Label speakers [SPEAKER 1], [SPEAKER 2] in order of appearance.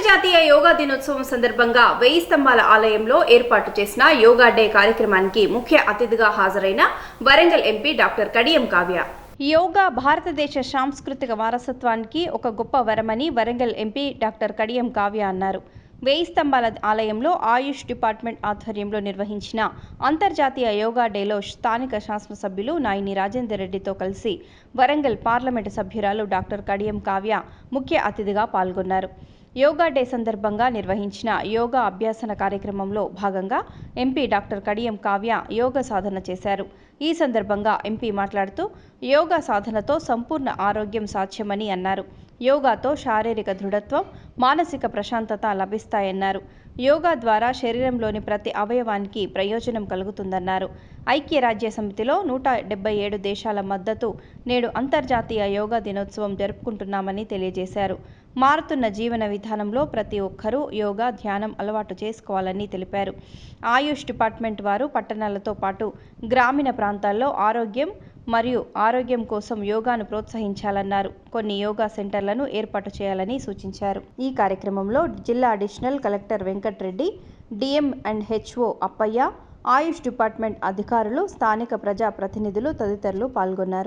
[SPEAKER 1] అంతర్జాతీయ యోగా దినోత్సవం సందర్భంగా 1000 స్తంభాల ఆలయంలో ఏర్పాటు చేసిన యోగా డే కార్యక్రమానికి ముఖ్య అతిథిగా హాజరైన వరంగల్ ఎంపీ డాక్టర్ కడియం కావ్య. యోగా భారతదేశ సాంస్కృతిక వారసత్వానికి ఒక గొప్ప వరమని వరంగల్ ఎంపీ డాక్టర్ కడియం కావ్య అన్నారు. 1000 స్తంభాల ఆలయంలో ఆయుష్ డిపార్ట్మెంట్ ఆధ్వర్యంలో నిర్వహించిన అంతర్జాతీయ యోగా డేలో స్థానిక శాసనసభ్యులు నాయిని రాజేందర్ రెడ్డితో కలిసి వరంగల్ పార్లమెంటు సభ్యురాలు డాక్టర్ కడియం కావ్య ముఖ్య అతిథిగా పాల్గొన్నారు. యోగా డే సందర్భంగా నిర్వహించిన యోగా అభ్యాసన కార్యక్రమంలో భాగంగా ఎంపీ డాక్టర్ కడియం కావ్య యోగా సాధన చేశారు. ఈ సందర్భంగా ఎంపీ మాట్లాడుతూ యోగా సాధనతో సంపూర్ణ ఆరోగ్యం సాధ్యమని అన్నారు. యోగాతో శారీరక దృఢత్వం, మానసిక ప్రశాంతత లభిస్తాయన్నారు. యోగా ద్వారా శరీరంలోని ప్రతి అవయవానికి ప్రయోజనం కలుగుతుందన్నారు. ఐక్యరాజ్య సమితిలో 177 దేశాల మద్దతు నేడు అంతర్జాతీయ యోగా దినోత్సవం జరుపుకుంటున్నామని తెలియజేశారు. మారుతున్న జీవన విధానంలో ప్రతి ఒక్కరూ యోగా, ధ్యానం అలవాటు చేసుకోవాలని తెలిపారు. ఆయుష్ డిపార్ట్మెంట్ వారు పట్టణాలతో పాటు గ్రామీణ ప్రాంతాల్లో ఆరోగ్యం కోసం యోగాను ప్రోత్సహించాలన్నారు. కొన్ని యోగా సెంటర్లను ఏర్పాటు చేయాలని సూచించారు. ఈ కార్యక్రమంలో జిల్లా అడిషనల్ కలెక్టర్ వెంకట్రెడ్డి, డిఎం&హెచ్ఓ అప్పయ్య, ఆయుష్ డిపార్ట్మెంట్ అధికారులు, స్థానిక ప్రజా ప్రతినిధులు తదితరులు పాల్గొన్నారు.